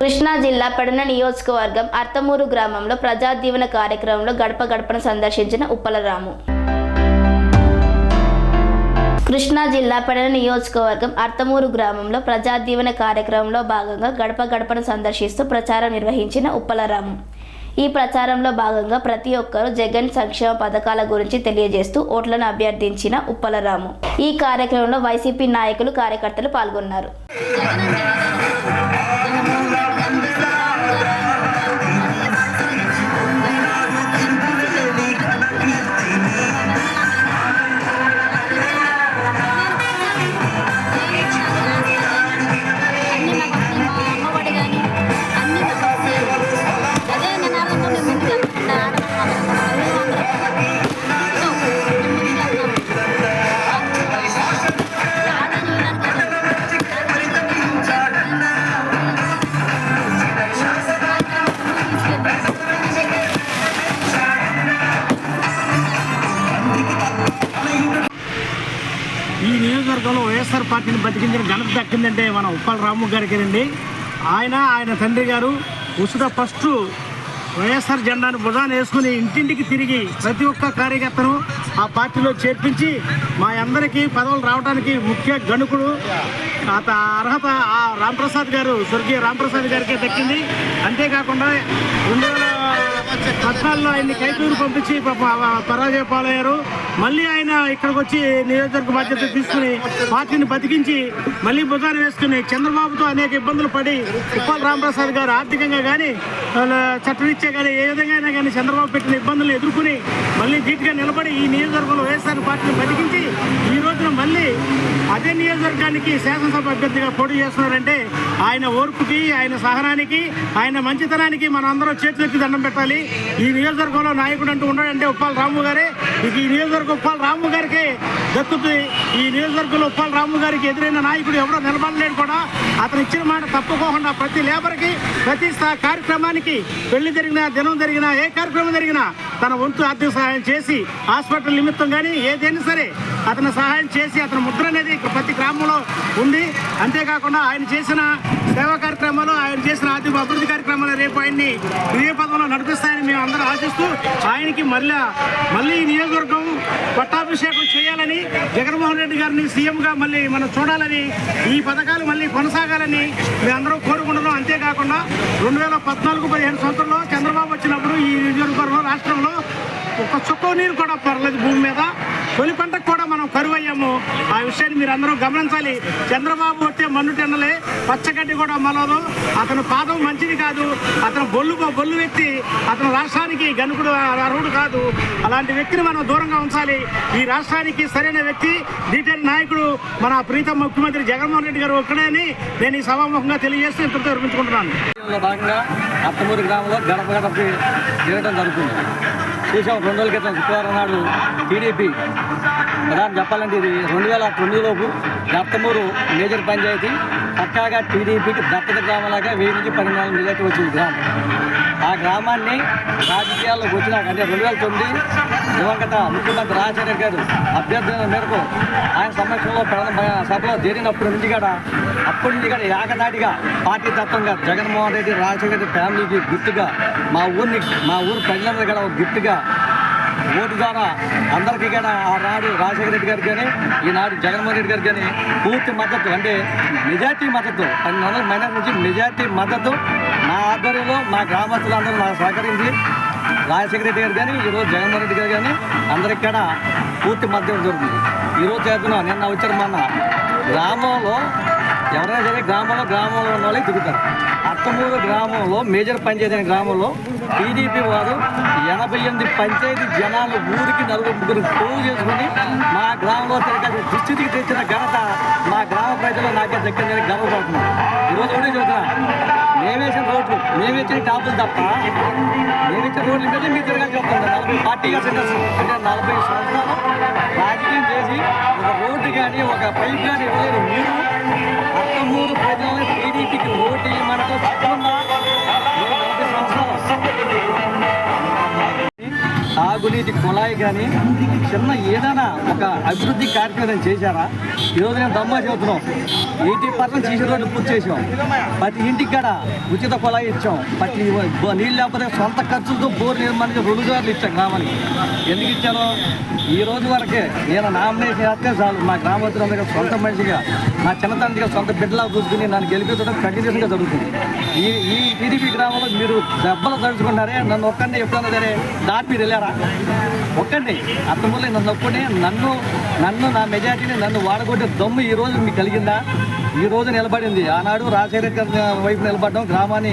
కృష్ణా జిల్లా పెడన నియోజకవర్గం అర్తమూరు గ్రామంలో ప్రజా దీవెన కార్యక్రమంలో గడప గడపను సందర్శించిన ఉప్పలరాము. కృష్ణా జిల్లా పెడన నియోజకవర్గం అర్తమూరు గ్రామంలో ప్రజా దీవెన కార్యక్రమంలో భాగంగా గడప గడపను సందర్శిస్తూ ప్రచారం నిర్వహించిన ఉప్పలరాము. ఈ ప్రచారంలో భాగంగా ప్రతి ఒక్కరూ జగన్ సంక్షేమ పథకాల గురించి తెలియజేస్తూ ఓట్లను అభ్యర్థించిన ఉప్పలరాము. ఈ కార్యక్రమంలో వైసీపీ నాయకులు, కార్యకర్తలు పాల్గొన్నారు. ఈ నియోజకవర్గంలో వైఎస్ఆర్ పార్టీని బతికించిన ఘనత దక్కిందంటే మన ఉప్పలరాము గారికి అండి. ఆయన తండ్రి గారు ఉచిత ఫస్ట్ వైఎస్ఆర్ జెండాను భుజాన్ని వేసుకుని ఇంటింటికి తిరిగి ప్రతి ఒక్క కార్యకర్తను ఆ పార్టీలో చేర్పించి మా అందరికీ పదవులు రావడానికి ముఖ్య గణకుడు అర్హత ఆ రాంప్రసాద్ గారు, స్వర్గీయ రాంప్రసాద్ గారికే దక్కింది. అంతేకాకుండా 2014లో ఆయన్ని కైకూరు పంపించి పరాజయ పాలయ్యారు. మళ్ళీ ఆయన ఇక్కడికి వచ్చి నియోజకవర్గ బాధ్యత తీసుకుని పార్టీని బతికించి మళ్ళీ భుజాన్ని వేసుకుని చంద్రబాబుతో అనేక ఇబ్బందులు పడి ఉప్పల రాంప్రసాద్ గారు ఆర్థికంగా కానీ చట్టరీత్యా కానీ ఏ విధంగా అయినా కానీ చంద్రబాబు పెట్టిన ఇబ్బందులు ఎదుర్కొని మళ్ళీ ధీటుగా నిలబడి ఈ నియోజకవర్గంలో వైఎస్ఆర్ పార్టీని బతికించి ఈ రోజున మళ్ళీ అదే నియోజకవర్గానికి శాసనసభ అభ్యర్థిగా పోటీ చేస్తున్నారంటే ఆయన ఓర్పుకి, ఆయన సహనానికి, ఆయన మంచితనానికి మనం అందరం చేతులెత్తి దండం పెట్టాలి. ఈ నియోజకవర్గంలో నాయకుడు అంటూ ఉన్నాడంటే ఉప్పలరాము గారే. ఈ నియోజకవర్గం ఉప్పలరాము గారికి దక్కుతుంది. ఈ నియోజకవర్గంలో ఉప్పలరాము గారికి ఎదురైన నాయకుడు ఎవరో నిలబడలేడు కూడా. అతను ఇచ్చిన మాట తప్పుకోకుండా ప్రతి లేబర్కి, ప్రతి కార్యక్రమానికి, పెళ్లి జరిగినా, దినం జరిగినా, ఏ కార్యక్రమం జరిగినా తన వంతు ఆర్థిక సహాయం చేసి హాస్పిటల్ నిమిత్తం కానీ ఏదైనా సరే అతను సహాయం చేసి అతని ముద్ర అనేది ప్రతి గ్రామంలో ఉంది. అంతేకాకుండా ఆయన చేసిన సేవా కార్యక్రమాలు, ఆయన చేసిన ఆర్థిక అభివృద్ధి కార్యక్రమాలు రేపు ఆయన్ని ఇదే పదంలో నడిపిస్తాయని మేము అందరం ఆశిస్తూ ఆయనకి మళ్ళీ ఈ నియోజకవర్గం పట్టాభిషేకం చేయాలని, జగన్మోహన్ రెడ్డి గారిని సీఎంగా మళ్ళీ మనం చూడాలని, ఈ పథకాలు మళ్ళీ కొనసాగాలని మేమందరం కోరుకుంటున్నాం. అంతేకాకుండా 2014-15 సంవత్సరంలో చంద్రబాబు వచ్చినప్పుడు ఈ నియోజకవర్గంలో రాష్ట్రంలో ఒక చుక్క నీరు కూడా పర్లేదు. భూమి మీద తొలి పంటకు కూడా మనం కరువు అయ్యాము. ఆ విషయాన్ని మీరు అందరూ గమనించాలి. చంద్రబాబు వస్తే మన్నుటెండలే, పచ్చగడ్డి కూడా మలవదు. అతను పాదం మంచిది కాదు. అతను బొల్లు వ్యక్తి. అతను రాష్ట్రానికి గనుకుడు అర్హుడు కాదు. అలాంటి వ్యక్తిని మనం దూరంగా ఉంచాలి. ఈ రాష్ట్రానికి సరైన వ్యక్తి, డీటెయిల్ నాయకుడు మన ప్రీతం ముఖ్యమంత్రి జగన్మోహన్ రెడ్డి గారు ఒక్కడే అని నేను ఈ సభాముఖంగా తెలియజేస్తూ ఇంతటితో విరమించుకుంటున్నాను. భాగంగా అర్తమూరు గ్రామంలో గడప గడపకి తిరగడం జరుగుతుంది. చూసాం 2 రోజుల క్రితం శుక్రవారం నాడు టీడీపీ ప్రధానం చెప్పాలంటే ఇది 2009లోపు అర్తమూరు మేజర్ పంచాయతీ పక్కాగా టీడీపీకి దత్తత గ్రామంలాగా 1000 నుంచి 14 మెజార్టీ వచ్చింది గ్రామం. ఆ గ్రామాన్ని రాజకీయాల్లోకి వచ్చినాక అంటే 2009 దివంగత ముఖ్యమంత్రి రాజశేఖర గారు అభ్యర్థుల మేరకు ఆయన సమక్షంలో సభలో చేరినప్పటి నుంచి కూడా అప్పటి నుంచి కూడా ఏకదాటిగా పార్టీ తత్వంగా జగన్మోహన్ రెడ్డి, రాజశేఖర రెడ్డి ఫ్యామిలీకి గుర్తుగా మా ఊరు ప్రజలందరూ కూడా గిఫ్ట్గా ఓటు ద్వారా అందరికీ కూడా ఆనాడు రాజశేఖర రెడ్డి గారికి కానీ ఈనాడు జగన్మోహన్ రెడ్డి గారికి కానీ పూర్తి మద్దతు, అంటే మెజార్టీ మద్దతు, 1200 మైనస్ నుంచి మెజార్టీ మద్దతు మా ఆధ్వర్యంలో మా గ్రామస్తులందరూ నాకు సహకరించి రాజశేఖర రెడ్డి గారు కానీ ఈరోజు జగన్మోహన్ రెడ్డి గారు కానీ అందరికి కూడా పూర్తి మద్దతు దొరుకుతుంది. ఈరోజు చేస్తున్నాం. నిన్న వచ్చారు మన గ్రామంలో ఎవరైనా సరే గ్రామంలో ఉన్న వాళ్ళకి తిరుగుతారు. అర్తమూరు గ్రామంలో మేజర్ పంచాయతీ అనే గ్రామంలో టీడీపీ వారు 88 పంచాయతీ జనాలు ఊరికి 4-3 పోగు చేసుకుని మా గ్రామంలో తిరగాల్సిన దుస్థితికి తెచ్చిన ఘనత మా గ్రామ ప్రజలు నాకే దక్కిందని గర్వపడుతున్నాం. ఈరోజు కూడా చెబుతున్నా, మేమేసిన రోడ్లు, మేమిచ్చిన టాపులు తప్ప మేమిచ్చిన రోడ్లు కంటే మీరు తిరగాల్సి వస్తుంది. 40 పార్టీగా సందర్శన అంటే 40 సంవత్సరాలు రాజకీయం చేసి ఒక రోడ్డు కానీ ఒక పైప్ కానీ ఇవ్వలేదు. మీరు అర్తమూరు ప్రజలను టీడీపీకి ఓటు మనతో తప్పకుండా 40 సంవత్సరాలు తాగునీటి కుళాయి కానీ చిన్న ఏదైనా ఒక అభివృద్ధి కార్యక్రమం చేశారా? ఈరోజు నేను దమ్మా చెబుతున్నాం. 80% సీసీ రోడ్డు పూర్తి చేసాం. ప్రతి ఇంటికి కూడా ఉచిత కుళాయి ఇచ్చాం. ప్రతి నీళ్ళు లేకపోతే సొంత ఖర్చులతో బోర్ నిర్మాణానికి 2 సార్లు ఇచ్చాం గ్రామానికి. ఎందుకు ఇచ్చాను? ఈ రోజు వరకే నేను నామినేషన్ చేస్తే చాలు మా గ్రామస్తులందరికీ సొంత మనిషిగా నా చిన్నతనంగా సొంత బిడ్డలా చూసుకుని నన్ను గెలిపించడం కంటిన్యూస్గా జరుగుతుంది. ఈ టీడీపీ గ్రామంలో మీరు దెబ్బలు తడుచుకున్నారే, నన్ను ఒక్కడిని ఎప్పుడన్నా సరే దాటి మీరు వెళ్ళారా? ఒక్కండి అర్థంలో నన్ను ఒక్కడే నన్ను నా మెజార్టీని నన్ను వాడగొట్టే దమ్ము ఈ రోజు మీకు కలిగిందా? ఈ రోజు నిలబడింది. ఆనాడు రాజశేఖర వైపు నిలబడడం, గ్రామాన్ని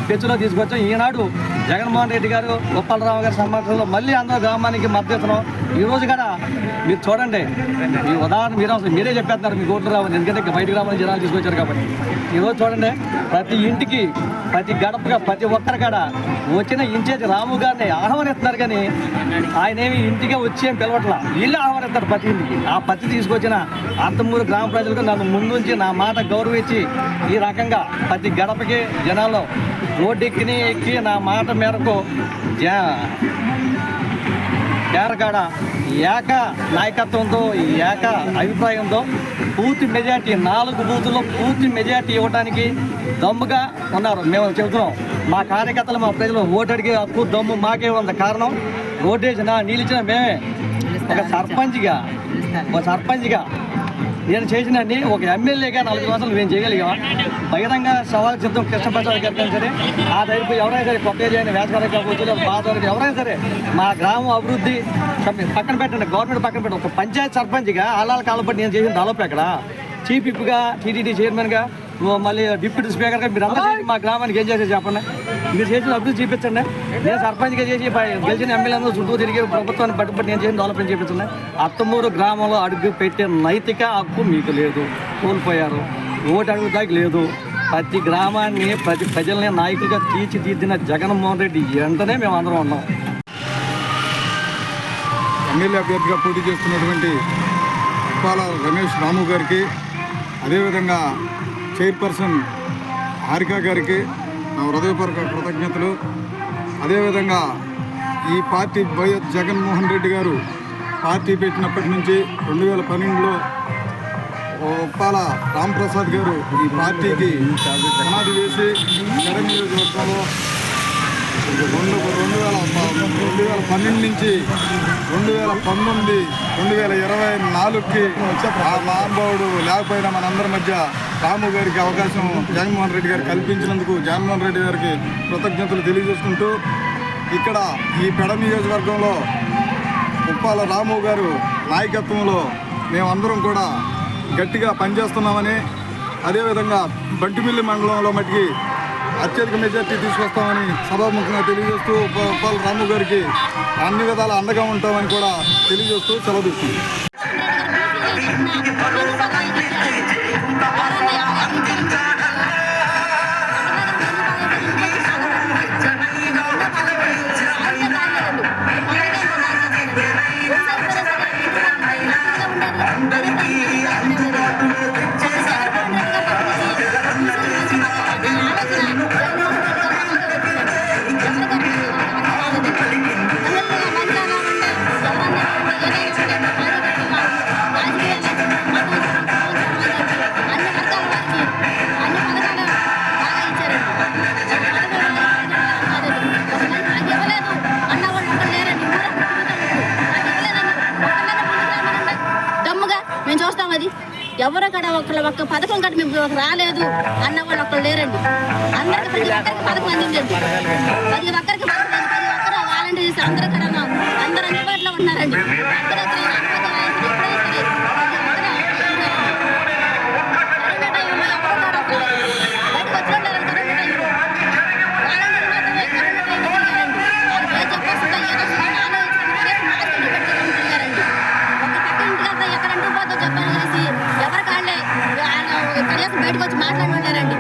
పెచ్చులో తీసుకొచ్చాం. ఈనాడు జగన్మోహన్ రెడ్డి గారు, గోపాలరావు గారి సమక్షంలో మళ్ళీ అందరూ గ్రామానికి మద్దతును ఈ రోజు కూడా మీరు చూడండి. ఈ ఉదాహరణ మీరే చెప్పేస్తున్నారు మీకు ఓట్లు రావాలి, ఎందుకంటే బయట గ్రామానికి జనాలు తీసుకొచ్చారు కాబట్టి. ఈరోజు చూడండి, ప్రతి ఇంటికి ప్రతి గడపగా ప్రతి ఒక్కరి కాడ వచ్చిన ఇన్ఛార్జ్ రాము గారిని ఆహ్వానిస్తున్నారు, కానీ ఆయన ఏమి ఇంటికే వచ్చి ఏం పిలవట్లా, వీళ్ళు ఆహ్వానిస్తారు ప్రతి ఇంటికి. ఆ పత్తి తీసుకొచ్చిన ఆర్తమూరు గ్రామ ప్రజలకు నన్ను ముందుంచి నా మాట గౌరవించి ఈ రకంగా ప్రతి గడపకి జనాల్లో రోడ్డు ఎక్కి నా మాట మేరకు కేరకాడ ఏక నాయకత్వంతో ఏక అభిప్రాయంతో పూర్తి మెజార్టీ 4 బూతుల్లో పూర్తి మెజార్టీ ఇవ్వడానికి దమ్ముగా ఉన్నారు. మేము చెబుతున్నాం, మా కార్యకర్తలు మా ప్రజలు ఓటు అడిగే హక్కు దమ్ము మాకే ఉంది. కారణం రోడ్డు వేసిన నీళ్ళు ఇచ్చిన మేమే. ఒక సర్పంచ్గా నేను చేసినన్ని ఒక ఎమ్మెల్యేగా 4 సంవత్సరాలు మేము చేయగలిగామా? బహిరంగ సవాల్ సిద్ధం కృష్ణప్రసాద్ గారికైనా సరే, ఆ దగ్గర ఎవరైనా సరే కొత్త అయిన వేసవి కావచ్చు బాధ ఎవరైనా సరే మా గ్రామం అభివృద్ధి పక్కన పెట్టండి, గవర్నమెంట్ పక్కన పెట్టండి, ఒక పంచాయతీ సర్పంచ్గా ఆలాల కాలపట్టి నేను చేసిన డెవలప్ ఎక్కడ? చీఫ్ విప్గా, టీటీడీ చైర్మన్గా, మళ్ళీ డిప్యూటీ స్పీకర్గా మీరు అందరూ మా గ్రామానికి ఏం చేసేది చెప్పండి? మీరు చేసిన అభివృద్ధి చూపించండి. నేను సర్పంచ్గా చేసి గెలిచిన ఎమ్మెల్యేలు చుట్టూ తిరిగి ప్రభుత్వాన్ని పట్టుబట్టి నేను చేసిన డెవలప్మెంట్ చూపించండి. అత్తమూరు గ్రామంలో అడుగు పెట్టే నైతిక హక్కు మీకు లేదు, కోల్పోయారు. ఓటు అడుగుతాకి లేదు. ప్రతి గ్రామాన్ని ప్రతి ప్రజల్ని నాయకులుగా తీర్చిదిద్దిన జగన్మోహన్ రెడ్డి వెంటనే మేము అందరం ఉన్నాం. ఎమ్మెల్యే అభ్యర్థిగా పోటీ చేస్తున్నటువంటి ఉప్పాల రమేష్ రాము గారికి, అదేవిధంగా చైర్పర్సన్ హారిక గారికి నా హృదయపూర్వక కృతజ్ఞతలు. అదేవిధంగా ఈ పార్టీ వైఎస్ జగన్మోహన్ రెడ్డి గారు పార్టీ పెట్టినప్పటి నుంచి 2012లో ఉప్పాల రాంప్రసాద్ గారు ఈ పార్టీకి పునాది వేసి జగన్ నియోజకవర్గంలో 2012 నుంచి 2019, 2024కి ఆ మహానుభావుడు లేకపోయినా మనందరి మధ్య రాము గారికి అవకాశం జగన్మోహన్ రెడ్డి గారు కల్పించినందుకు జగన్మోహన్ రెడ్డి గారికి కృతజ్ఞతలు తెలియజేసుకుంటూ, ఇక్కడ ఈ పెడ నియోజకవర్గంలో ఉప్పాల రాము గారు నాయకత్వంలో మేమందరం కూడా గట్టిగా పనిచేస్తున్నామని, అదేవిధంగా బంటిమిల్లి మండలంలో మటుకి అత్యధిక మెజార్టీ తీసుకొస్తామని సభాముఖంగా తెలియజేస్తూ ఉప్పాల రాము గారికి అన్ని విధాల అండగా ఉంటామని కూడా తెలియజేస్తూ సెలవు తీసుకుంటాం. ఎవరో కడ ఒక్క పథకం కట్ట మేము రాలేదు అన్న వాళ్ళు ఒక్కరు లేరండి. అందరికి ప్రతి ఒక్కరికి పథకం అందించండి. ప్రతి ఒక్కరికి వాలంటీర్స్ అందరూ కడ అందరూ అందుబాటులో ఉన్నారండి. బయటకు వచ్చి మాట్లాడుకుంటారండి.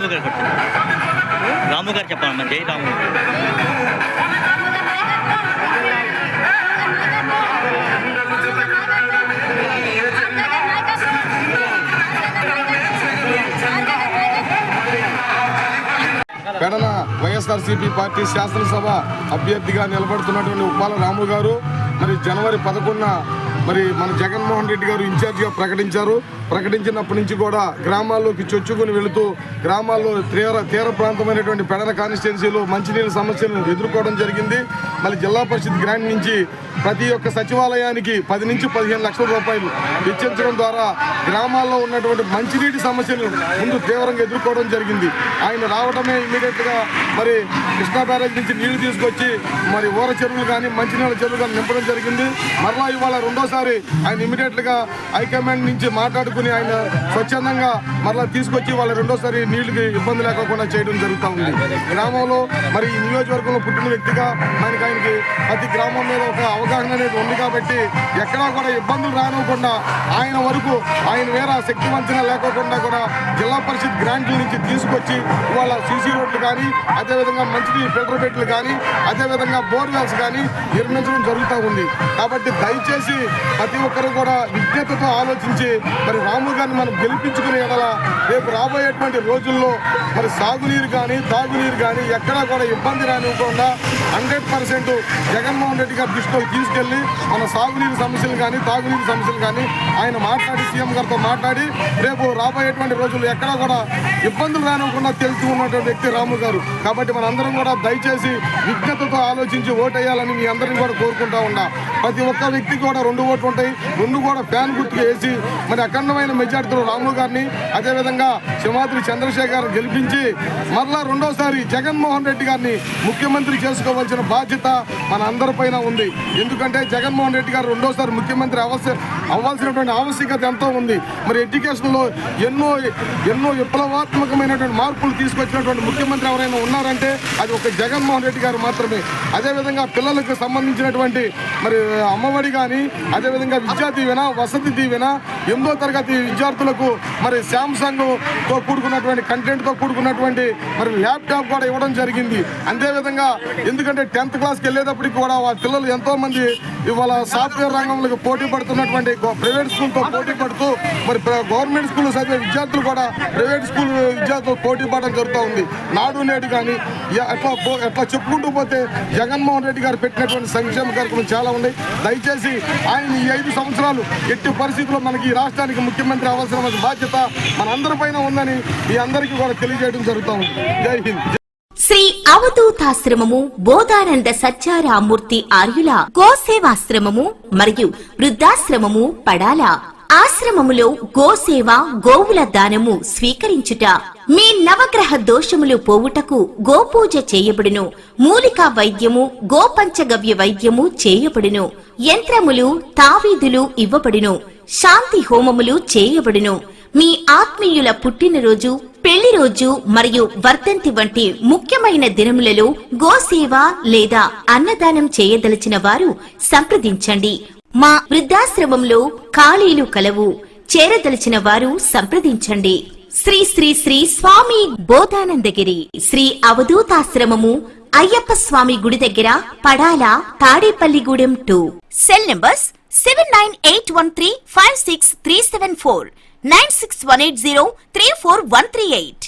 రాము గారు రాము గారు చెప్పాలమ్మా, జై రాము. పెడన వైఎస్ఆర్సీపీ పార్టీ శాసనసభ అభ్యర్థిగా నిలబడుతున్నటువంటి ఉప్పాల రాము గారు మరి జనవరి 11న మరి మన జగన్మోహన్ రెడ్డి గారు ఇన్ఛార్జిగా ప్రకటించినప్పటి నుంచి కూడా గ్రామాల్లోకి చొచ్చుకుని వెళుతూ గ్రామాల్లో తీర ప్రాంతమైనటువంటి పెడన కాన్స్టిట్యున్సీలో మంచినీళ్ళ సమస్యలను ఎదుర్కోవడం జరిగింది. మళ్ళీ జిల్లా పరిషత్ గ్రాంట్ నుంచి ప్రతి ఒక్క సచివాలయానికి 10 నుంచి 15 లక్షల రూపాయలు వెచ్చించడం ద్వారా గ్రామాల్లో ఉన్నటువంటి మంచినీటి సమస్యలు ముందు తీవ్రంగా ఎదుర్కోవడం జరిగింది. ఆయన రావడమే ఇమీడియట్గా మరి కృష్ణా బ్యారేజ్ నుంచి నీళ్లు తీసుకొచ్చి మరి ఊర చెరువులు కానీ మంచినీళ్ళ చెరువులు కానీ నింపడం జరిగింది. మరలా ఇవాళ రెండోసారి ఆయన ఇమీడియట్గా హైకమాండ్ నుంచి మాట్లాడుకుని ఆయన స్వచ్ఛందంగా మరలా తీసుకొచ్చి వాళ్ళ రెండోసారి నీళ్ళకి ఇబ్బంది లేకుండా చేయడం జరుగుతూ ఉంది. గ్రామంలో మరి ఈ నియోజకవర్గంలో పుట్టిన వ్యక్తిగా ఆయనకి ప్రతి గ్రామం మీద ఒక అవగాహన అనేది ఉంది కాబట్టి ఎక్కడా కూడా ఇబ్బందులు రానివ్వకుండా ఆయన వరకు ఆయన వేరే శక్తి వంచన లేకోకుండా కూడా జిల్లా పరిషత్ గ్రాంట్ల నుంచి తీసుకొచ్చి ఇవాళ సీసీ రోడ్లు కానీ అదేవిధంగా మంచినీళ్ళు ఫిల్టర్ బెడ్లు కానీ అదేవిధంగా బోర్వెల్స్ కానీ నిర్మించడం జరుగుతూ ఉంది. కాబట్టి దయచేసి ప్రతి ఒక్కరు కూడా విజ్ఞతతో ఆలోచించి మరి రాము గారిని మనం గెలిపించుకునే ఎడల రేపు రాబోయేటువంటి రోజుల్లో మరి సాగునీరు కానీ తాగునీరు కానీ ఎక్కడా కూడా ఇబ్బంది రానివ్వకుండా 100% జగన్మోహన్ రెడ్డి గారి దృష్టిలో తీసుకెళ్లి మన సాగునీరు సమస్యలు కానీ తాగునీరు సమస్యలు కానీ ఆయన మాట్లాడి సీఎం గారితో మాట్లాడి రేపు రాబోయేటువంటి రోజుల్లో ఎక్కడా కూడా ఇబ్బందులు రానివ్వకుండా తెలుస్తూ ఉన్నటువంటి వ్యక్తి రాము గారు. కాబట్టి మనందరం కూడా దయచేసి విజ్ఞతతో ఆలోచించి ఓటేయాలని మీ అందరినీ కూడా కోరుకుంటా ఉన్నా. ప్రతి ఒక్క వ్యక్తికి కూడా 2 ఓట్లు ఉంటాయి, 2 కూడా ఫ్యాన్ గుర్తుకు వేసి మరి అఖండమైన మెజార్టీతో రాము గారిని అదేవిధంగా సింహాద్రి చంద్రశేఖర్ గెలిపించి మరలా రెండోసారి జగన్మోహన్ రెడ్డి గారిని ముఖ్యమంత్రి చేసుకోవాల్సిన బాధ్యత మన అందరిపైన ఉంది. ఎందుకంటే జగన్మోహన్ రెడ్డి గారు రెండోసారి ముఖ్యమంత్రి అవ్వాల్సినటువంటి ఆవశ్యకత ఎంతో ఉంది. మరి ఎడ్యుకేషన్లో ఎన్నో విప్లవాత్మకమైనటువంటి మార్పులు తీసుకొచ్చినటువంటి ముఖ్యమంత్రి ఎవరైనా ఉన్నారంటే అది ఒక జగన్మోహన్ రెడ్డి గారు మాత్రమే. అదేవిధంగా పిల్లలకు సంబంధించినటువంటి మరి అమ్మఒడి కానీ అదేవిధంగా విద్యా దీవెన, వసతి దీవెన, 8వ తరగతి విద్యార్థులకు మరి శాంసంగ్తో కూడుకున్నటువంటి కంటెంట్తో కూడుకున్నటువంటి మరి ల్యాప్టాప్ కూడా ఇవ్వడం జరిగింది. అదేవిధంగా ఎందుకంటే 10th క్లాస్కి వెళ్ళేటప్పటికి కూడా వాళ్ళ పిల్లలు ఎంతోమంది ఇవాళ సాఫ్ట్వేర్ రంగంలో పోటీ పడుతున్నటువంటి ప్రైవేట్ స్కూల్తో పోటీ పడుతూ మరి గవర్నమెంట్ స్కూల్ చదివే విద్యార్థులు కూడా ప్రైవేట్ స్కూల్ విద్యార్థులు పోటీ పడడం జరుగుతూ ఉంది. నాడు నేడు కానీ అట్లా చెప్పుకుంటూ పోతే జగన్మోహన్ రెడ్డి గారు పెట్టినటువంటి సంక్షేమ కార్యక్రమాలు చాలా ఉన్నాయి. దయచేసి ఆయన ఈ 5 సంవత్సరాలు ఎట్టి పరిస్థితుల్లో మనకి ఈ రాష్ట్రానికి ముఖ్యమంత్రి అవ్వాల్సిన బాధ్యత మన అందరిపైన ఉందని మీ అందరికీ కూడా తెలియజేయడం జరుగుతూ ఉంది. జై హింద్. శ్రీ అవధూతాశ్రమము బోధానంద సత్యారామూర్తి ఆర్యుల గోసేవాశ్రమము మరియు వృద్ధాశ్రమము పడాల. ఆశ్రమములో గోసేవ, గోవుల దానము స్వీకరించుట, మీ నవగ్రహ దోషములు పోవుటకు గోపూజ చేయబడును. మూలికా వైద్యము, గోపంచగవ్య వైద్యము చేయబడును. యంత్రములు, తావీదులు ఇవ్వబడును. శాంతి హోమములు చేయబడును. మీ ఆత్మీయుల పుట్టినరోజు, పెళ్లి రోజు మరియు వర్ధంతి వంటి ముఖ్యమైన దినములలో గోసేవ లేదా అన్నదానం చేయదలిచిన వారు సంప్రదించండి. మా వృద్ధాశ్రమంలో ఖాళీలు కలవు. చేరదలిచిన వారు సంప్రదించండి. శ్రీ శ్రీ శ్రీ స్వామి బోధానందగిరి శ్రీ అవధూతాశ్రమము, అయ్యప్ప స్వామి గుడి దగ్గర, పడాల, తాడేపల్లిగూడెం 2. Cell numbers 7981356374, 9618034 138.